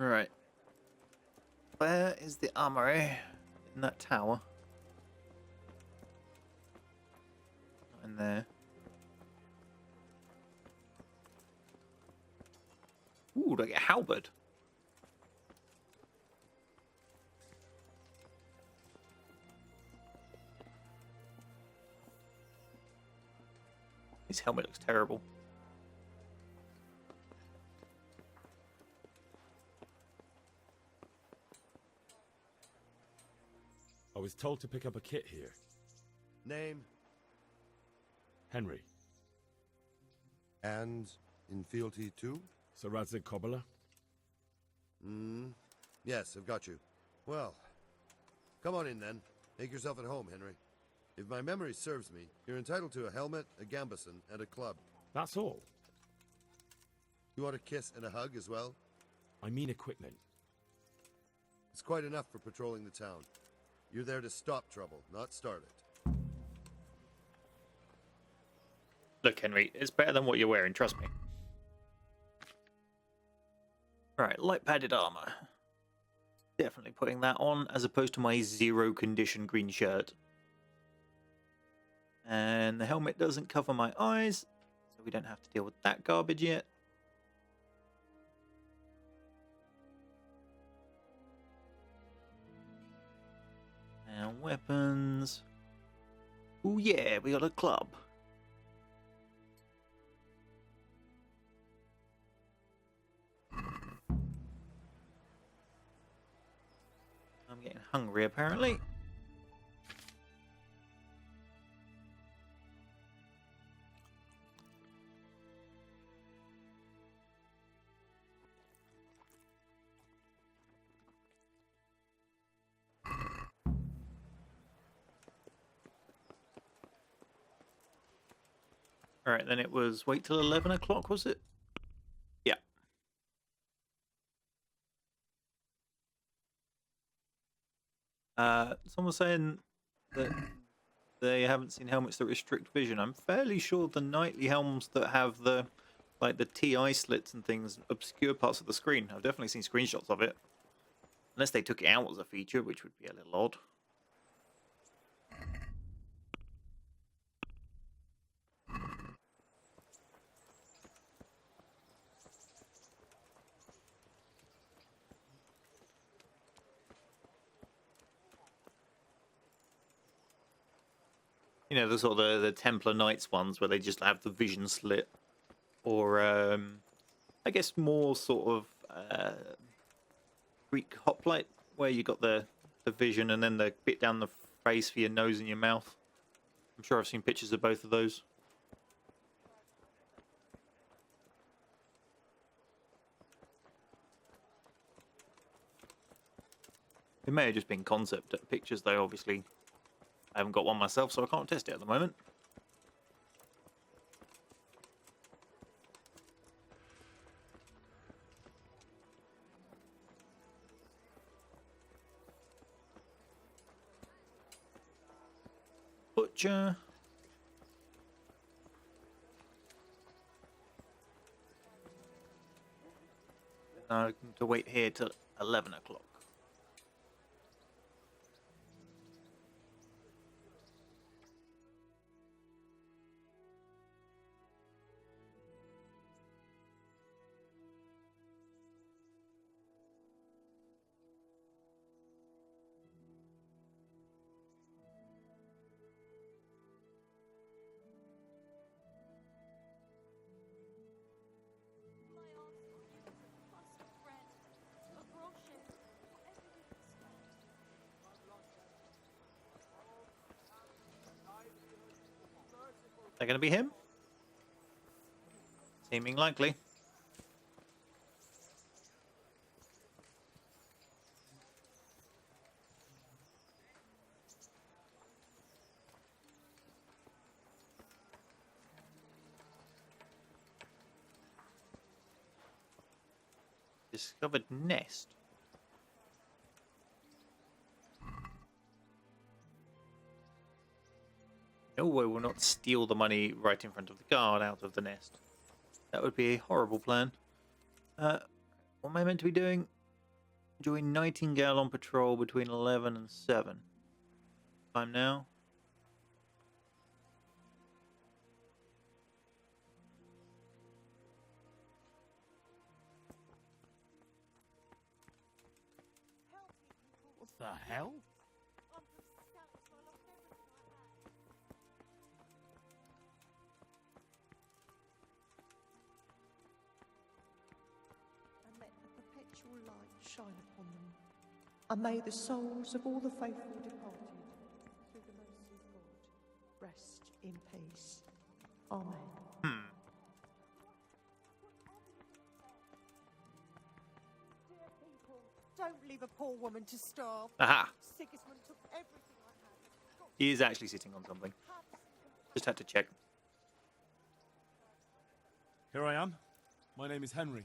Right. Where is the armory? In that tower. Not in there. Ooh, do I get a halberd? His helmet looks terrible. I was told to pick up a kit here. Name? Henry. And in fealty too? Sir Radzig Cobbler? Yes, I've got you. Well, come on in then. Make yourself at home, Henry. If my memory serves me, you're entitled to a helmet, a gambeson, and a club. That's all. You want a kiss and a hug as well? I mean equipment. It's quite enough for patrolling the town. You're there to stop trouble, not start it. Look, Henry, it's better than what you're wearing, trust me. Right, light padded armor. Definitely putting that on as opposed to my zero condition green shirt. And the helmet doesn't cover my eyes, so we don't have to deal with that garbage yet. And weapons. Oh yeah, we got a club. I'm getting hungry apparently. Alright, then it was wait till 11 o'clock, was it? Yeah. Someone was saying that they haven't seen helmets that restrict vision. I'm fairly sure the nightly helms that have the like the TI slits and things obscure parts of the screen. I've definitely seen screenshots of it. Unless they took it out as a feature, which would be a little odd. You know, the sort of the Templar Knights ones where they just have the vision slit. Or, I guess more sort of Greek hoplite, where you got the vision and then the bit down the face for your nose and your mouth. I'm sure I've seen pictures of both of those. It may have just been concept pictures, though, obviously. I haven't got one myself, so I can't test it at the moment. Butcher. Now to wait here till 11 o'clock. They're going to be him? Seeming likely. Discovered nest. No, I will not steal the money right in front of the guard out of the nest. That would be a horrible plan. What am I meant to be doing? Join Nightingale on patrol between 11 and 7. Time now. What the hell? And let the perpetual light shine upon them. And may the souls of all the faithful departed, through the mercy of God, rest in peace. Amen. Dear people, don't leave a poor woman to starve. Aha! Sigismund took everything I had. He is actually sitting on something. Just had to check. Here I am. My name is Henry.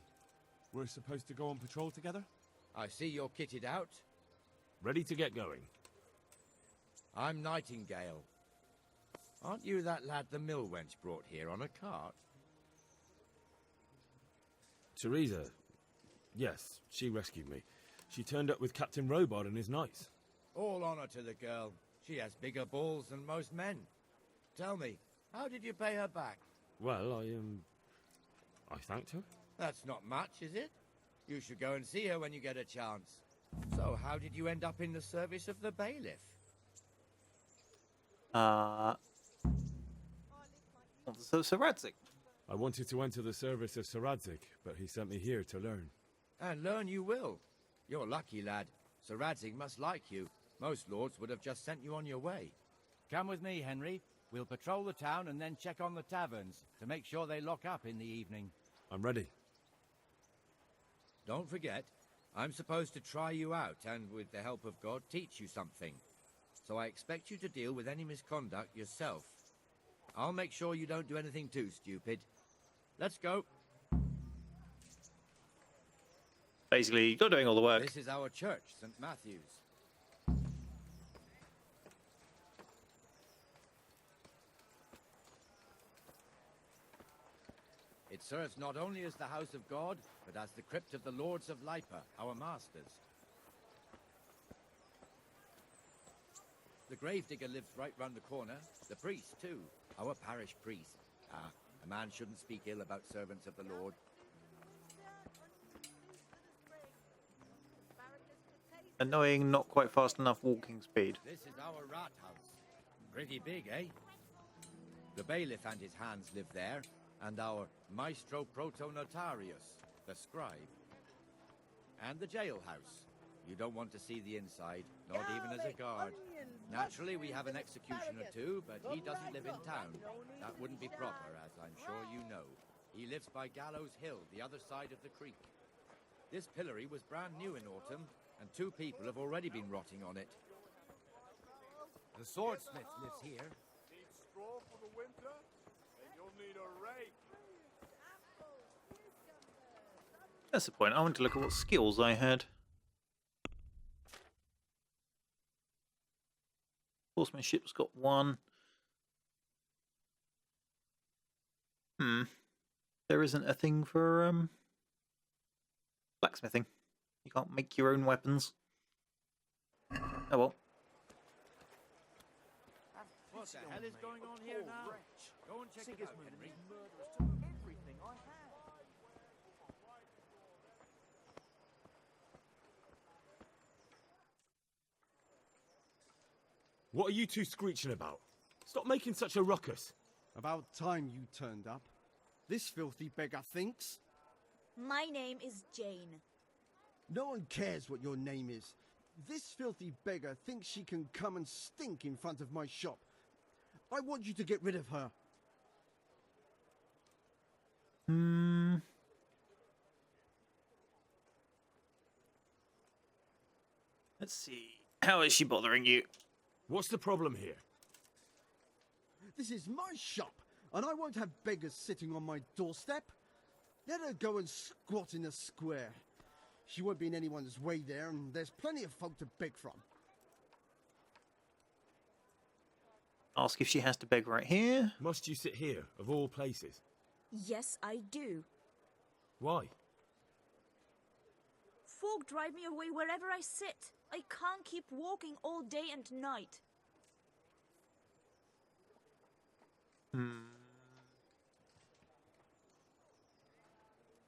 We're supposed to go on patrol together? I see you're kitted out. Ready to get going. I'm Nightingale. Aren't you that lad the mill wench brought here on a cart? Teresa. Yes, she rescued me. She turned up with Captain Robot and his knights. All honor to the girl. She has bigger balls than most men. Tell me, how did you pay her back? Well, I thanked her. That's not much, is it? You should go and see her when you get a chance. So, how did you end up in the service of the bailiff? So Radzik. I wanted to enter the service of Sir Radzik, but he sent me here to learn. And learn you will. You're lucky, lad. Sir Radzik must like you. Most lords would have just sent you on your way. Come with me, Henry. We'll patrol the town and then check on the taverns to make sure they lock up in the evening. I'm ready. Don't forget, I'm supposed to try you out and, with the help of God, teach you something. So I expect you to deal with any misconduct yourself. I'll make sure you don't do anything too stupid. Let's go. Basically, you're doing all the work. This is our church, St. Matthew's. It serves not only as the house of God, but as the crypt of the lords of Lipa, our masters. The gravedigger lives right round the corner. The priest, too. Our parish priest. Ah, a man shouldn't speak ill about servants of the Lord. Annoying, not quite fast enough walking speed. This is our rat house. Pretty big, eh? The bailiff and his hands live there, and our maestro protonotarius, the scribe. And the jailhouse. You don't want to see the inside, not even as a guard. Naturally, we have an executioner too, but he doesn't live in town. That wouldn't be proper, as I'm sure you know. He lives by Gallows Hill, the other side of the creek. This pillory was brand new in autumn, and 2 people have already been rotting on it. The swordsmith lives here. Need straw for the winter, and you'll need a rake. That's the point. I want to look at what skills I had. Horsemanship's got 1. There isn't a thing for blacksmithing. You can't make your own weapons. Oh well. What the hell is going on here now? Go and check it out, Henry. Everything I had. What are you two screeching about? Stop making such a ruckus. About time you turned up. This filthy beggar thinks. My name is Jane. No one cares what your name is. This filthy beggar thinks she can come and stink in front of my shop. I want you to get rid of her. Let's see. How is she bothering you? What's the problem here? This is my shop, and I won't have beggars sitting on my doorstep. Let her go and squat in a square. She won't be in anyone's way there, and there's plenty of folk to beg from. Ask if she has to beg right here. Must you sit here, of all places? Yes, I do. Why? fog drive me away wherever I sit. I can't keep walking all day and night.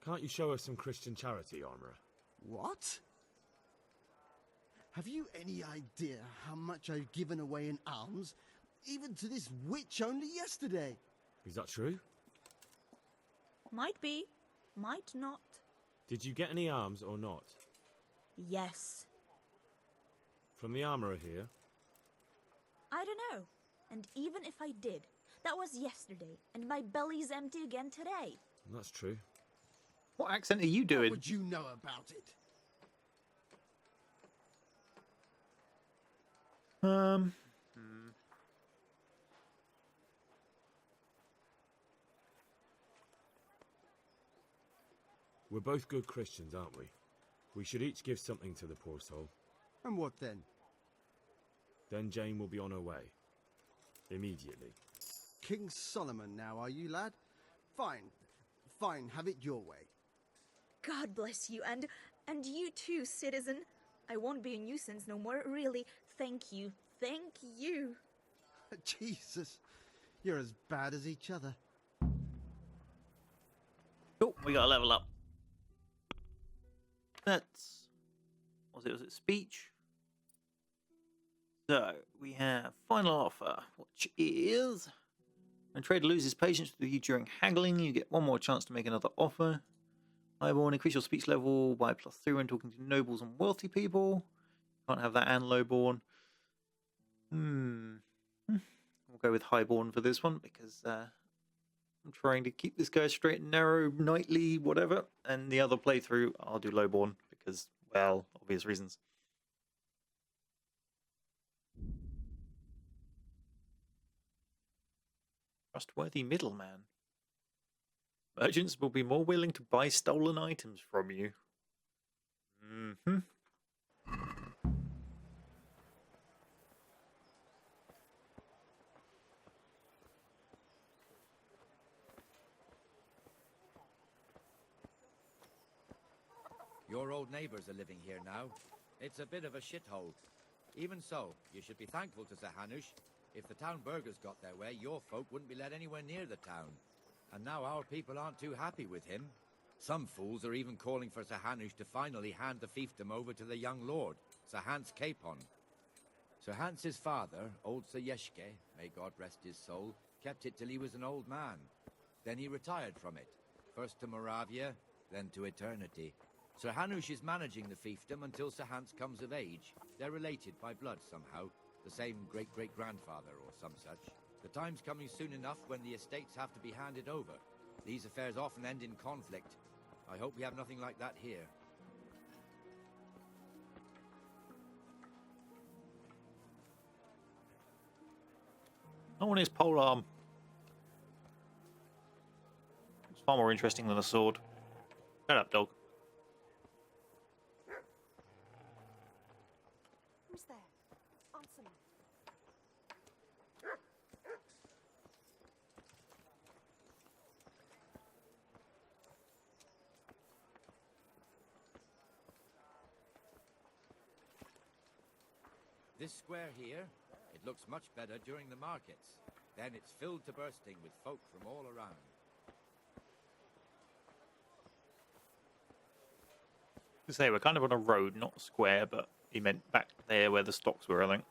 Can't you show us some Christian charity, Armorer? What? Have you any idea how much I've given away in alms, even to this witch only yesterday? Is that true? Might be, might not. Did you get any alms or not? Yes. From the Armorer here? I don't know. And even if I did, that was yesterday, and my belly's empty again today. That's true. What accent are you What doing? would you know about it? We're both good Christians, aren't we? We should each give something to the poor soul. And what then? Then Jane will be on her way. Immediately. King Solomon now, are you, lad? Fine. Fine, have it your way. God bless you, and you too, citizen. I won't be a nuisance no more, really. Thank you. Thank you. Jesus, you're as bad as each other. Cool, we got a level up. That's... Was it speech? So, we have final offer, which is... When a trader loses patience with you during haggling, you get one more chance to make another offer. Highborn, increase your speech level by +3 when talking to nobles and wealthy people. Can't have that and lowborn. We'll go with highborn for this one because I'm trying to keep this guy straight and narrow, knightly, whatever. And the other playthrough, I'll do lowborn because, well, obvious reasons. Trustworthy middleman. Merchants will be more willing to buy stolen items from you. Your old neighbors are living here now. It's a bit of a shithole. Even so, you should be thankful to Sir Hanush. If the town burghers got their way, your folk wouldn't be let anywhere near the town. And now our people aren't too happy with him. Some fools are even calling for Sir Hanush to finally hand the fiefdom over to the young lord, Sir Hans Capon. Sir Hans's father, old Sir Yeshke, may God rest his soul, kept it till he was an old man. Then he retired from it, first to Moravia, then to eternity. Sir Hanush is managing the fiefdom until Sir Hans comes of age. They're related by blood somehow, the same great-great-grandfather or some such. The time's coming soon enough when the estates have to be handed over. These affairs often end in conflict. I hope we have nothing like that here. I want his polearm. It's far more interesting than a sword. Shut up, dog. Who's there? Answer me. This square here, it looks much better during the markets. Then it's filled to bursting with folk from all around. To say we're kind of on a road, not a square, but he meant back there where the stocks were, I think.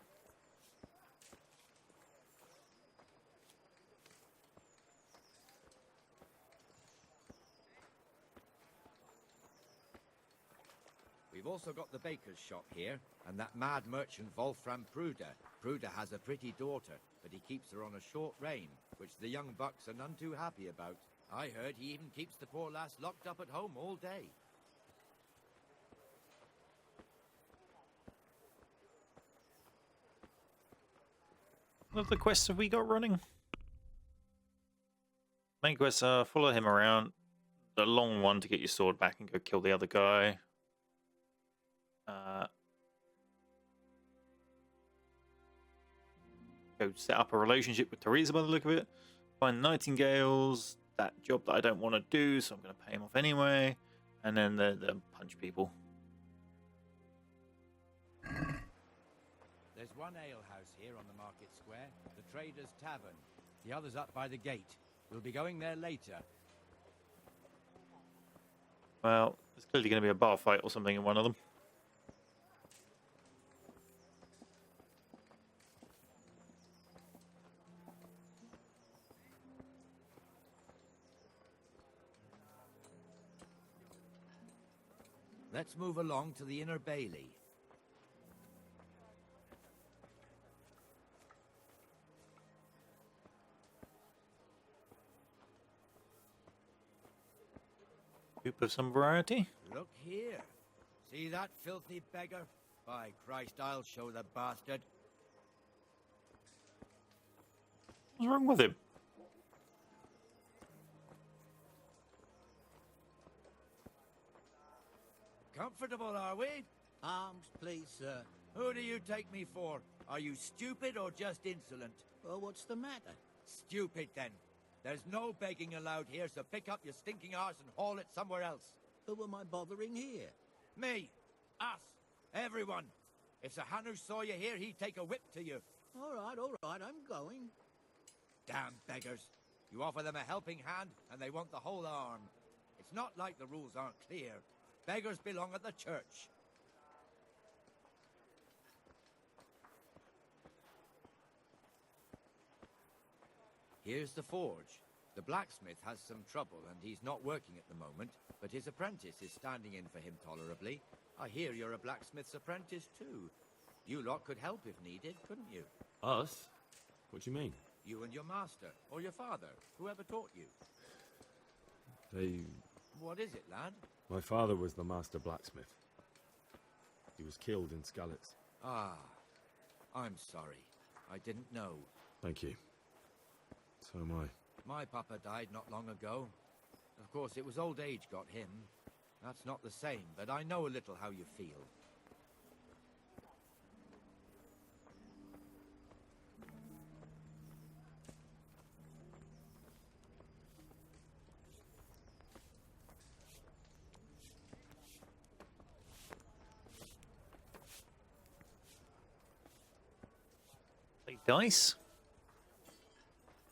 We've also got the baker's shop here, and that mad merchant Wolfram Pruder. Pruder has a pretty daughter, but he keeps her on a short rein, which the young bucks are none too happy about. I heard he even keeps the poor lass locked up at home all day. What other quests have we got running? Main quests are follow him around. The long one to get your sword back and go kill the other guy. Go set up a relationship with Teresa by the look of it. Find nightingales. That job that I don't want to do, so I'm going to pay him off anyway. And then the punch people. There's one alehouse here on the market square, the Trader's Tavern. The other's up by the gate. We'll be going there later. Well, there's clearly going to be a bar fight or something in one of them. Let's move along to the Inner Bailey. Group of some variety. Look here. See that filthy beggar? By Christ, I'll show the bastard. What's wrong with him? Comfortable, are we? Arms, please, sir. Who do you take me for? Are you stupid or just insolent? Well, what's the matter? Stupid, then. There's no begging allowed here, so pick up your stinking arse and haul it somewhere else. Who am I bothering here? Me. Us. Everyone. If Sir Hanush saw you here, he'd take a whip to you. All right, I'm going. Damn beggars. You offer them a helping hand, and they want the whole arm. It's not like the rules aren't clear. Beggars belong at the church. Here's the forge. The blacksmith has some trouble, and he's not working at the moment, but his apprentice is standing in for him tolerably. I hear you're a blacksmith's apprentice, too. You lot could help if needed, couldn't you? Us? What do you mean? You and your master, or your father, whoever taught you. They... What is it, lad? My father was the master blacksmith. He was killed in Skalitz. Ah, I'm sorry. I didn't know. Thank you. So am I. My papa died not long ago. Of course, it was old age got him. That's not the same, but I know a little how you feel. Play dice.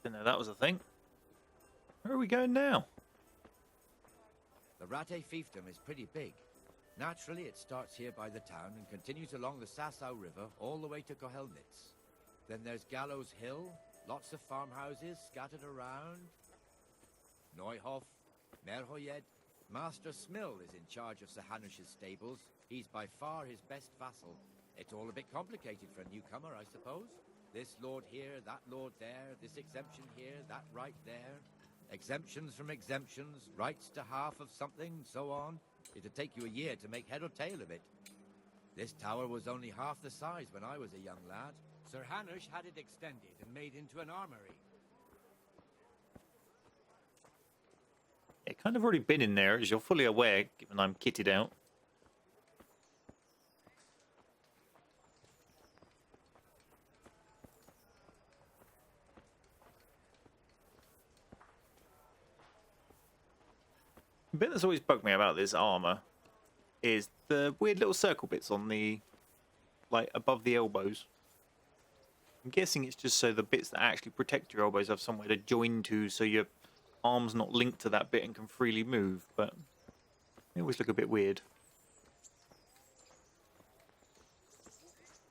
Didn't know that was a thing. Where are we going now? The Rate fiefdom is pretty big. Naturally, it starts here by the town and continues along the Sasau River all the way to Kohelnitz. Then there's Gallows Hill, lots of farmhouses scattered around. Neuhof, Merhoyed. Master Smill is in charge of Sir Hanush's stables. He's by far his best vassal. It's all a bit complicated for a newcomer, I suppose. This lord here, that lord there, this exemption here, that right there. Exemptions from exemptions, rights to half of something, so on. It'd take you a year to make head or tail of it. This tower was only half the size when I was a young lad. Sir Hanush had it extended and made into an armory. It kind of already been in there, as you're fully aware, given I'm kitted out. The bit that's always bugged me about this armor is the weird little circle bits on the, like, above the elbows. I'm guessing it's just so the bits that actually protect your elbows have somewhere to join to, so your arm's not linked to that bit and can freely move, but they always look a bit weird.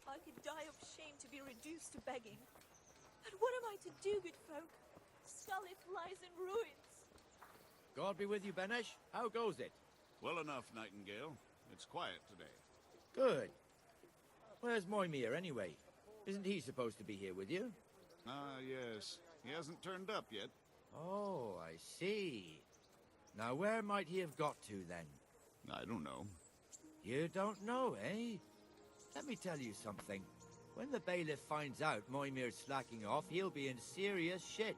I could die of shame to be reduced to begging. But what am I to do, good folk? Skalitz lies in ruins. God be with you, Benesh. How goes it? Well enough, Nightingale. It's quiet today. Good. Where's Moimir, anyway? Isn't he supposed to be here with you? Ah, yes. He hasn't turned up yet. Oh, I see. Now, where might he have got to, then? I don't know. You don't know, eh? Let me tell you something. When the bailiff finds out Moimir's slacking off, he'll be in serious shit.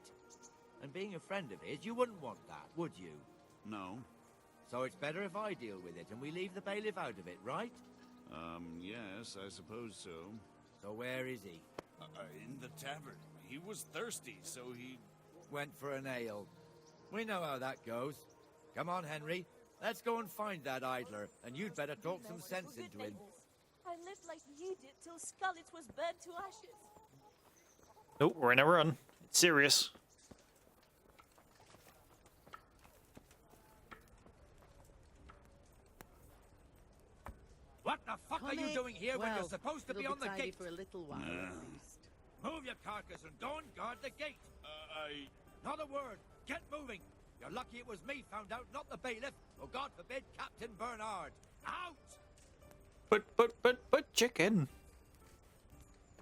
And being a friend of his, you wouldn't want that, would you? No. So it's better if I deal with it and we leave the bailiff out of it, right? Yes, I suppose so. So where is he? In the tavern. He was thirsty, so he... Went for an ale. We know how that goes. Come on, Henry. Let's go and find that idler, and you'd better talk some sense into him. I lived like you did till Scarlet was burned to ashes. Oh, we're in a run. It's serious. What the fuck are you doing here when you're supposed to be on the gate? For a little while, at least. Move your carcass and go and guard the gate. Not a word. Get moving. You're lucky it was me found out, not the bailiff. Or God forbid, Captain Bernard. Out! But chicken.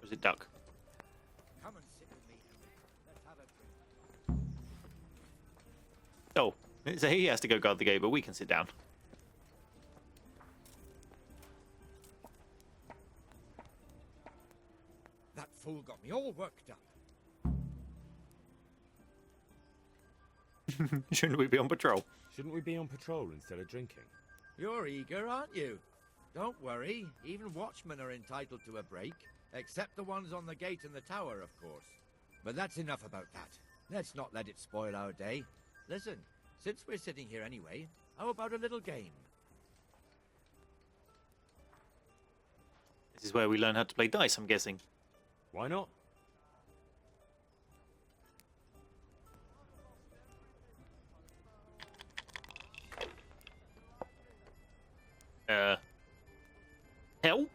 Or is it duck? Come and sit with me, Henry. Let's have a drink. Oh, so he has to go guard the gate, but we can sit down. That fool got me all worked up. Shouldn't we be on patrol? Shouldn't we be on patrol instead of drinking? You're eager, aren't you? Don't worry. Even watchmen are entitled to a break. Except the ones on the gate and the tower, of course. But that's enough about that. Let's not let it spoil our day. Listen, since we're sitting here anyway, how about a little game? This is where we learn how to play dice, I'm guessing. Why not? Help?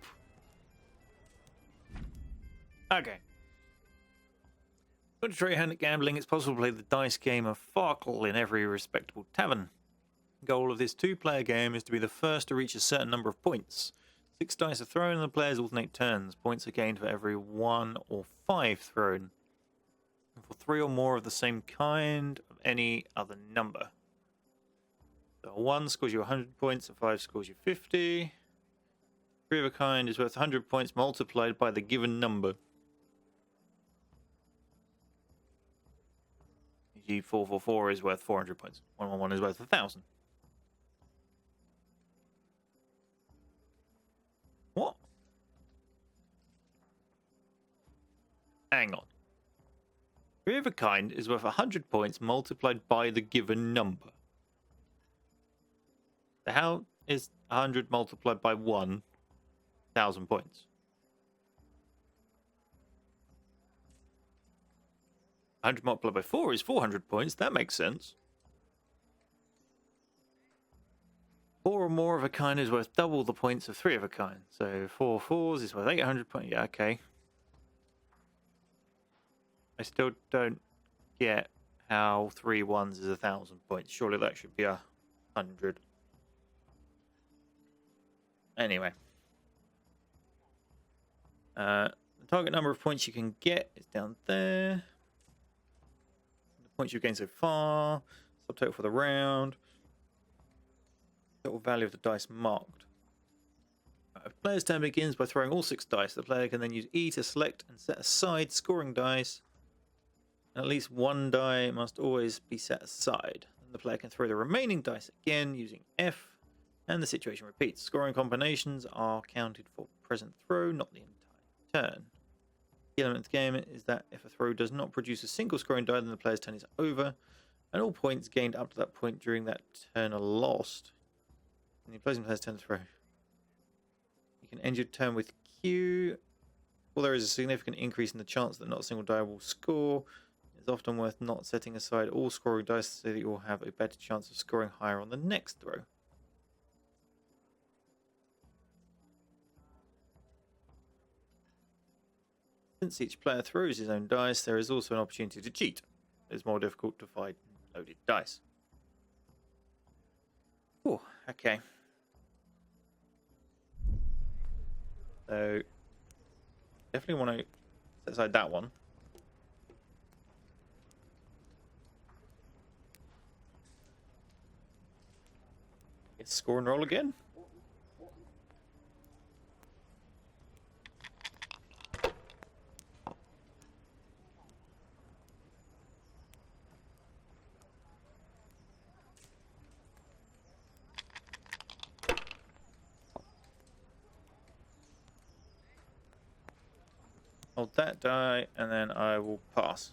Okay. To try your hand at gambling, it's possible to play the dice game of Farkle in every respectable tavern. The goal of this two-player game is to be the first to reach a certain number of points. 6 dice are thrown and the players alternate turns. Points are gained for every 1 or 5 thrown. And for 3 or more of the same kind of any other number. So a 1 scores you 100 points, a 5 scores you 50. 3 of a kind is worth 100 points multiplied by the given number. E.g. 444 is worth 400 points. 111 is worth 1,000. What? Hang on. 3 of a kind is worth 100 points multiplied by the given number. So how is 100 multiplied by 1? 1,000 points. 100 multiplied by 4 is 400 points. That makes sense. 4 or more of a kind is worth double the points of 3 of a kind. So 4 fours is worth 800 points. Yeah, okay. I still don't get how 3 ones is 1,000 points. Surely that should be 100. Anyway. The target number of points you can get is down there. The points you've gained so far. Subtotal for the round. Total value of the dice marked. A player's turn begins by throwing all 6 dice. The player can then use E to select and set aside scoring dice. And at least 1 die must always be set aside. And the player can throw the remaining dice again using F. And the situation repeats. Scoring combinations are counted for present throw, not the entire turn. The element of the game is that if a throw does not produce a single scoring die, then the player's turn is over, and all points gained up to that point during that turn are lost. And the opposing player's turn to throw. You can end your turn with Q. While there is a significant increase in the chance that not a single die will score, it's often worth not setting aside all scoring dice so that you will have a better chance of scoring higher on the next throw. Since each player throws his own dice, there is also an opportunity to cheat. It's more difficult to find loaded dice. Oh, okay. So, definitely want to set aside that one. Let's score and roll again. Hold that die, and then I will pass.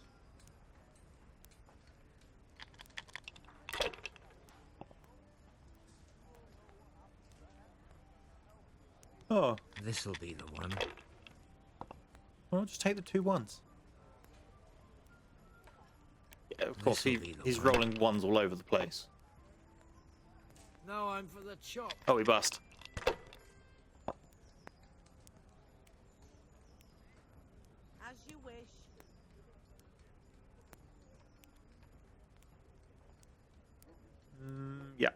Oh, This'll be the one. well, just take the 2 ones. Yeah, of course, This'll be the he's one. rolling ones all over the place. Now I'm for the chop. Oh, he bust. As you wish. Yeah.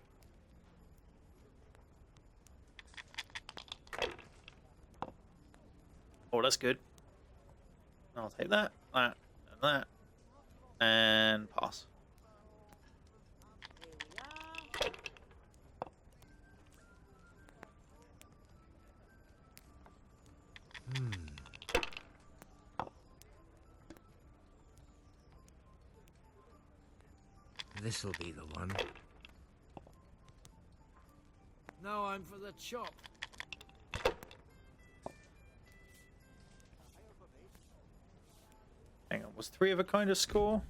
Oh, that's good. I'll take that, that, and that, and pass. Here we are. This'll be the one. Now I'm for the chop. Hang on, was 3 of a kind a score?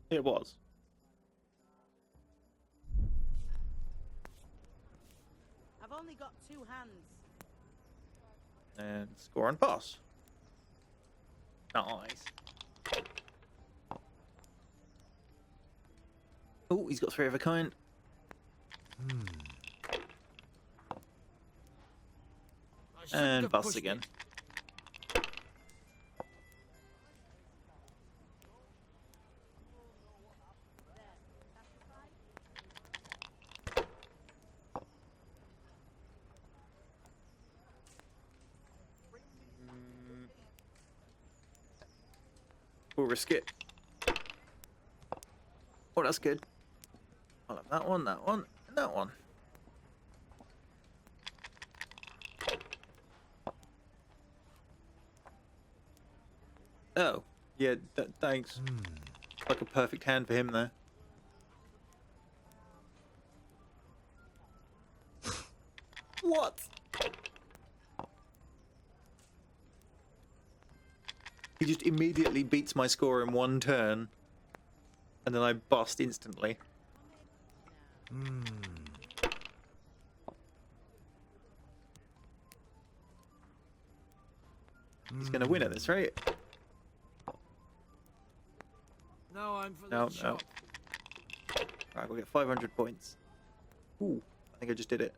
It was. I've only got 2 hands. And score and pass. Nice. Oh, he's got 3 of a kind. I shouldn't And have bust pushed again. it. We'll risk it. Oh, that's good. I'll have that one, and that one. Oh, yeah, thanks. Like a perfect hand for him there. What? He just immediately beats my score in 1 turn, and then I bust instantly. He's going to win at this, right? Now I'm for the No, no. chop. Alright, we'll get 500 points. Ooh, I think I just did it.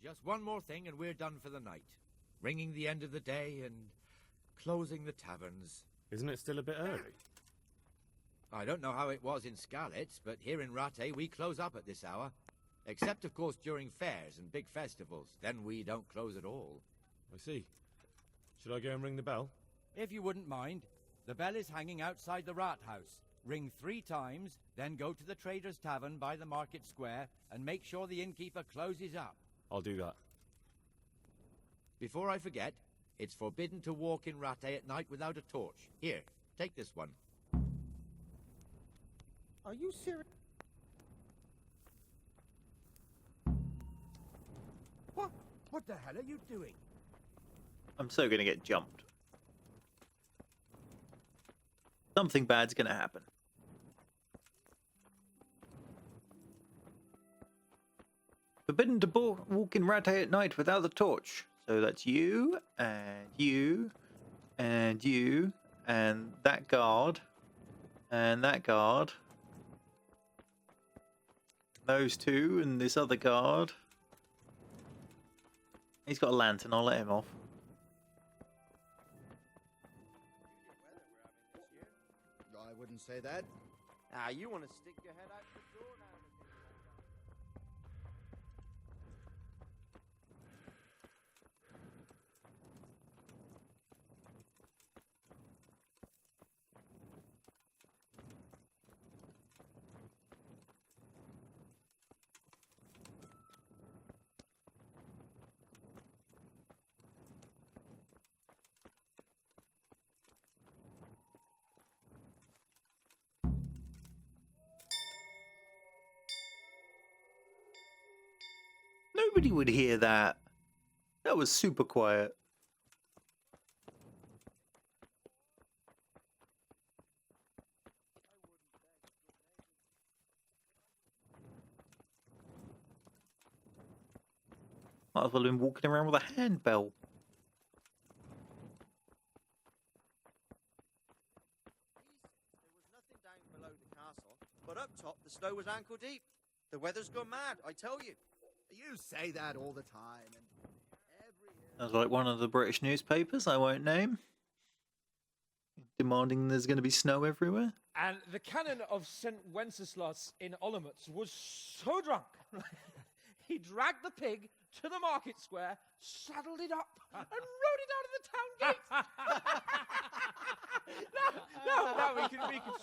Just one more thing and we're done for the night. Ringing the end of the day and closing the taverns. Isn't it still a bit early? I don't know how it was in Skalitz, but here in Rattay we close up at this hour. Except, of course, during fairs and big festivals. Then we don't close at all. I see. Should I go and ring the bell? If you wouldn't mind, the bell is hanging outside the rat house. Ring 3 times, then go to the Trader's Tavern by the market square and make sure the innkeeper closes up. I'll do that. Before I forget, it's forbidden to walk in Rattay at night without a torch. Here, take this one. Are you serious? What the hell are you doing? I'm so going to get jumped. Something bad's going to happen. Forbidden to walk in Rattay at night without the torch. So that's you, and you, and you, and that guard, and that guard. Those 2, and this other guard. He's got a lantern, I'll let him off. I wouldn't say that. Ah, you want to stick your head out the door now. Nobody would hear that. That was super quiet. Might as well have been walking around with a handbell. There was nothing down below the castle, but up top the snow was ankle deep. The weather's gone mad, I tell you. You say that all the time, and That's like one of the British newspapers I won't name, demanding there's going to be snow everywhere. And the canon of St. Wenceslas in Olomouc was so drunk, he dragged the pig to the market square, saddled it up, and rode it out of the town gate. No, we can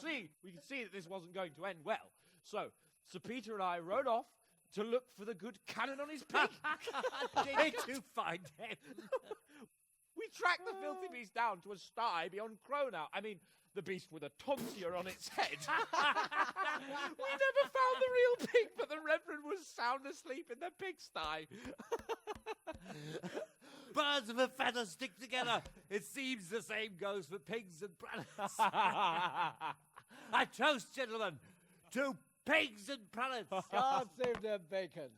see that this wasn't going to end well. So Sir Peter and I rode off to look for the good canon on his pig. Did you find him? We tracked the filthy beast down to a sty beyond Cronau. I mean, the beast with a tonsure on its head. We never found the real pig, but the Reverend was sound asleep in the pigsty. Birds of a feather stick together. It seems the same goes for pigs and planets. I toast, gentlemen, to pigs and planets. God save their bacon.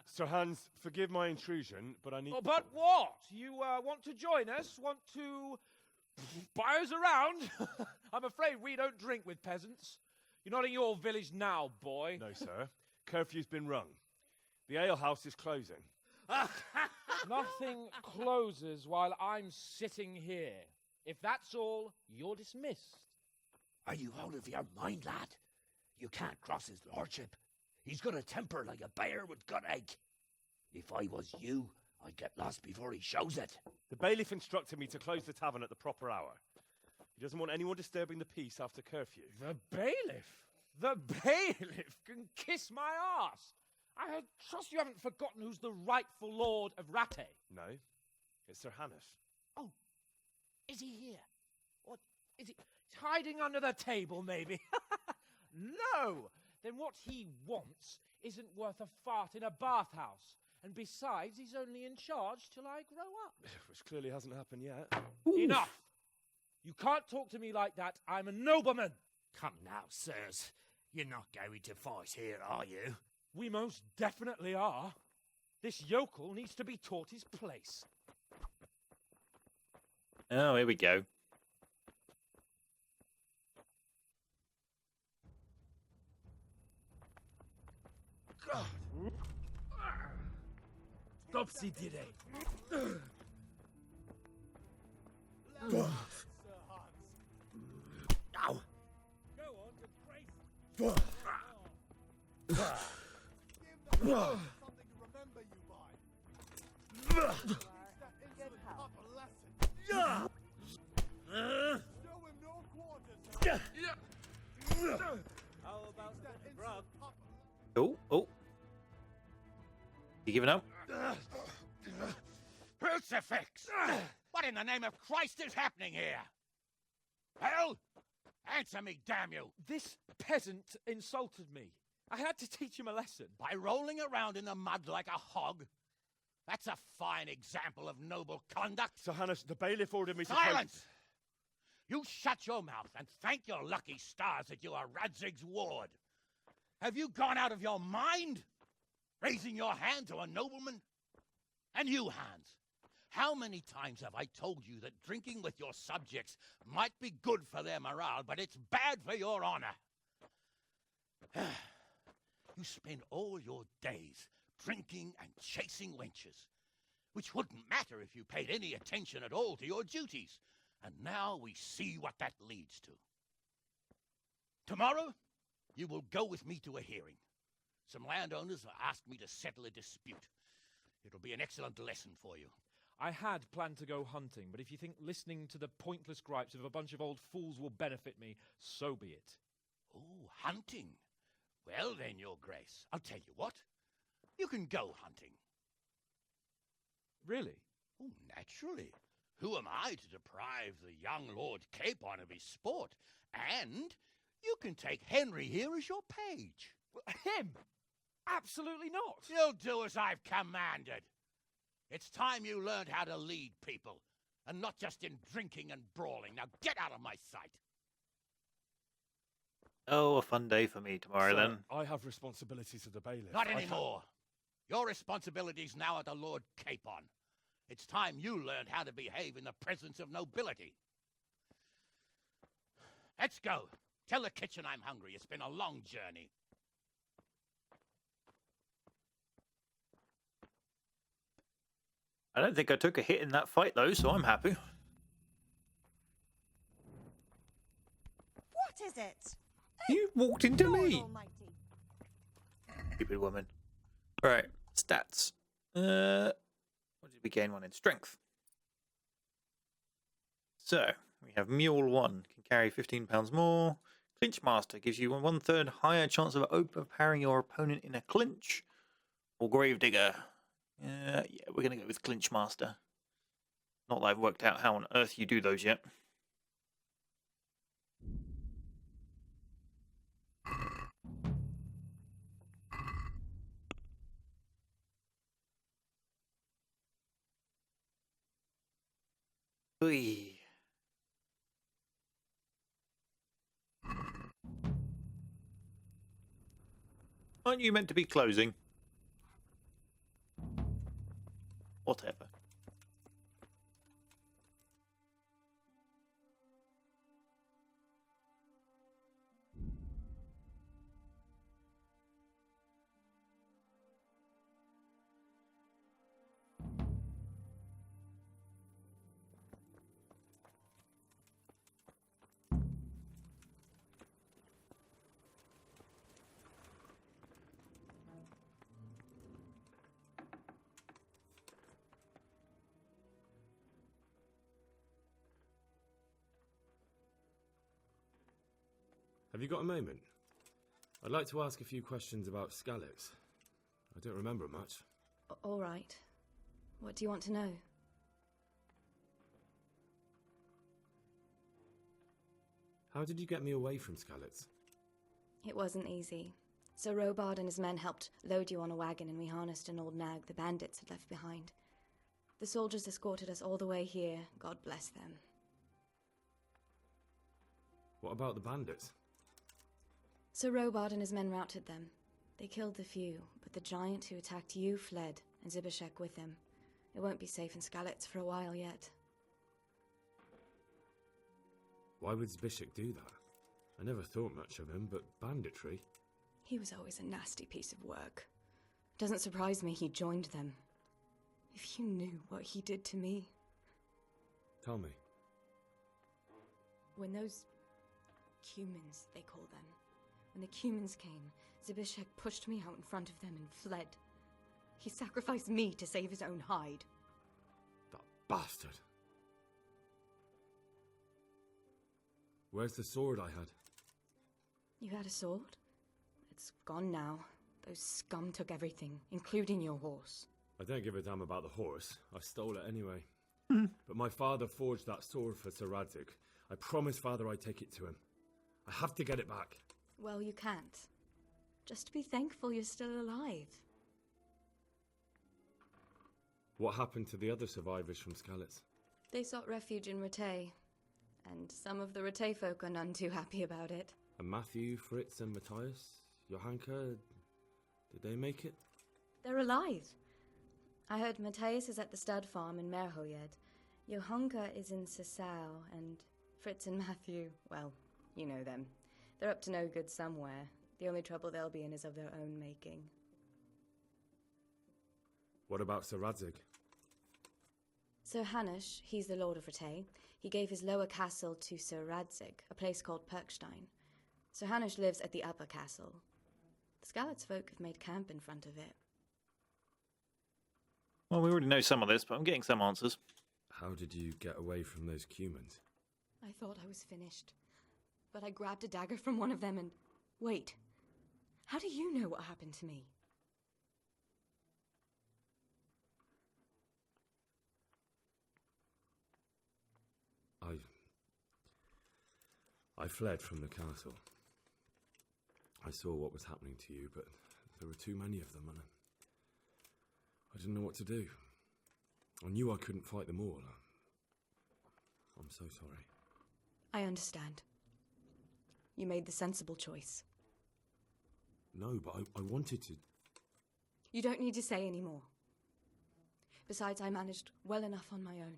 Sir Hans, forgive my intrusion, but I need... Oh, but what? You want to join us? Want to buy us around? I'm afraid we don't drink with peasants. You're not in your village now, boy. No, sir. Curfew's been rung. The alehouse is closing. Nothing closes while I'm sitting here. If that's all, you're dismissed. Are you out of your mind, lad? You can't cross his lordship. He's got a temper like a bear with gut ache. If I was you, I'd get lost before he shows it. The bailiff instructed me to close the tavern at the proper hour. He doesn't want anyone disturbing the peace after curfew. The bailiff? The bailiff can kiss my arse. I trust you haven't forgotten who's the rightful lord of Rattay. No, it's Sir Hannes. Oh, is he here? What is he? He's hiding under the table, maybe. No! Then what he wants isn't worth a fart in a bathhouse. And besides, he's only in charge till I grow up. Which clearly hasn't happened yet. Enough! You can't talk to me like that. I'm a nobleman. Come now, sirs. You're not going to fight here, are you? We most definitely are. This yokel needs to be taught his place. Oh, here we go. Stopsy did it. Ow. Go on, disgrace. Something to remember you by. Show him no quarters. How about the grub? Oh. You giving up? Crucifix! What in the name of Christ is happening here? Hell? Answer me, damn you! This peasant insulted me. I had to teach him a lesson. By rolling around in the mud like a hog? That's a fine example of noble conduct. Sir Hannes, the bailiff ordered me to... Silence! You shut your mouth and thank your lucky stars that you are Radzig's ward. Have you gone out of your mind? Raising your hand to a nobleman? And you, Hans, how many times have I told you that drinking with your subjects might be good for their morale, but it's bad for your honor? You spend all your days drinking and chasing wenches, which wouldn't matter if you paid any attention at all to your duties. And now we see what that leads to. Tomorrow, you will go with me to a hearing. Some landowners have asked me to settle a dispute. It'll be an excellent lesson for you. I had planned to go hunting, but if you think listening to the pointless gripes of a bunch of old fools will benefit me, so be it. Oh, hunting. Well then, Your Grace, I'll tell you what. You can go hunting. Really? Oh, naturally. Who am I to deprive the young Lord Capon of his sport? And you can take Henry here as your page. Him? Absolutely not. You'll do as I've commanded. It's time you learned how to lead people, and not just in drinking and brawling. Now get out of my sight. Oh, a fun day for me tomorrow Sir, then. I have responsibilities as the bailiff. Not anymore. Your responsibilities now are the Lord Capon. It's time you learned how to behave in the presence of nobility. Let's go. Tell the kitchen I'm hungry. It's been a long journey. I don't think I took a hit in that fight though, so I'm happy. What is it? You walked into Lord me. Almighty. Stupid woman. Right, stats. What did we gain? One in strength. So we have Mule 1 can carry 15 pounds more. Clinch Master gives you a 1/3 higher chance of overpowering your opponent in a clinch. Or Gravedigger. Yeah, we're gonna go with Clinch Master. Not that I've worked out how on earth you do those yet. Oy. Aren't you meant to be closing? Whatever. Have you got a moment? I'd like to ask a few questions about Skalitz. I don't remember much. All right. What do you want to know? How did you get me away from Skalitz? It wasn't easy. Sir Robard and his men helped load you on a wagon and we harnessed an old nag the bandits had left behind. The soldiers escorted us all the way here, God bless them. What about the bandits? Sir Robard and his men routed them. They killed the few, but the giant who attacked you fled, and Zibishek with him. It won't be safe in Skalitz for a while yet. Why would Zbyszek do that? I never thought much of him, but banditry? He was always a nasty piece of work. Doesn't surprise me he joined them. If you knew what he did to me. Tell me. When those Cumans, they call them. When the Cumans came, Zbyszek pushed me out in front of them and fled. He sacrificed me to save his own hide. That bastard. Where's the sword I had? You had a sword? It's gone now. Those scum took everything, including your horse. I don't give a damn about the horse. I stole it anyway. But my father forged that sword for Sir Radzig. I promised father I'd take it to him. I have to get it back. Well, you can't. Just be thankful you're still alive. What happened to the other survivors from Skalitz? They sought refuge in Ratay, and some of the Ratay folk are none too happy about it. And Matthew, Fritz and Matthias? Johanka? Did they make it? They're alive. I heard Matthias is at the stud farm in Merhoyed. Johanka is in Sasau, and Fritz and Matthew, well, you know them. They're up to no good somewhere. The only trouble they'll be in is of their own making. What about Sir Radzig? Sir Hanush, he's the Lord of Ratay. He gave his lower castle to Sir Radzig, a place called Perkstein. Sir Hanush lives at the upper castle. The Skalitz folk have made camp in front of it. Well, we already know some of this, but I'm getting some answers. How did you get away from those Cumans? I thought I was finished. But I grabbed a dagger from one of them and... Wait. How do you know what happened to me? I fled from the castle. I saw what was happening to you, but There were too many of them, and I didn't know what to do. I knew I couldn't fight them all. I'm so sorry. I understand. You made the sensible choice. No, but I wanted to. You don't need to say any more. Besides, I managed well enough on my own.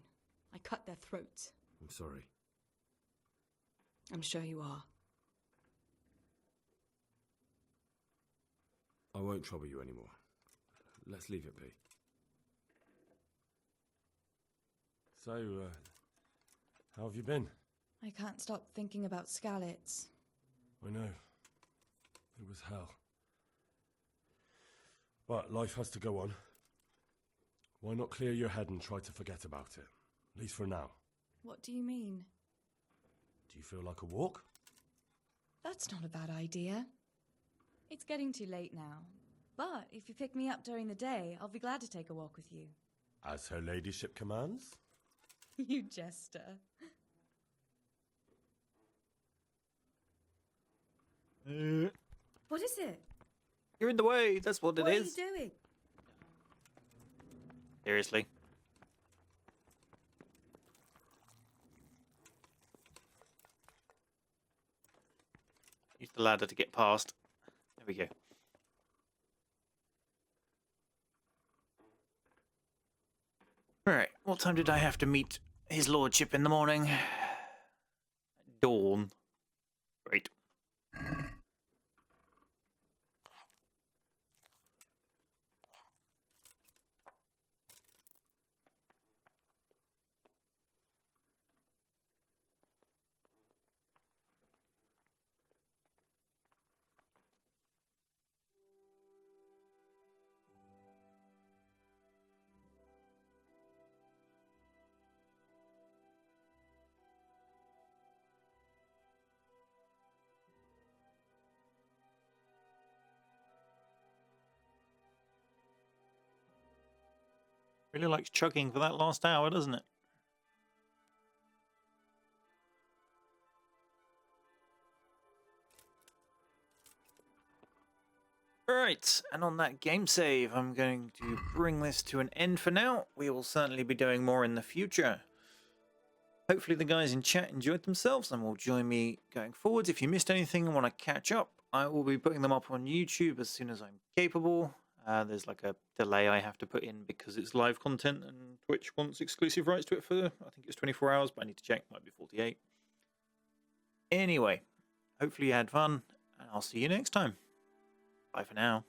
I cut their throats. I'm sorry. I'm sure you are. I won't trouble you anymore. Let's leave it be. So, how have you been? I can't stop thinking about Skalitz. I know. It was hell. But life has to go on. Why not clear your head and try to forget about it? At least for now. What do you mean? Do you feel like a walk? That's not a bad idea. It's getting too late now. But if you pick me up during the day, I'll be glad to take a walk with you. As her ladyship commands? You jester. What is it? You're in the way, that's what it is. What are you doing? Seriously. Use the ladder to get past. There we go. Alright, what time did I have to meet his lordship in the morning? Dawn. Great. Really likes chugging for that last hour, doesn't it? Right, and on that game save, I'm going to bring this to an end for now. We will certainly be doing more in the future. Hopefully the guys in chat enjoyed themselves and will join me going forwards. If you missed anything and want to catch up, I will be putting them up on YouTube as soon as I'm capable. There's like a delay I have to put in because it's live content and Twitch wants exclusive rights to it for, I think it's 24 hours, but I need to check, might be 48. Anyway, hopefully you had fun, and I'll see you next time. Bye for now.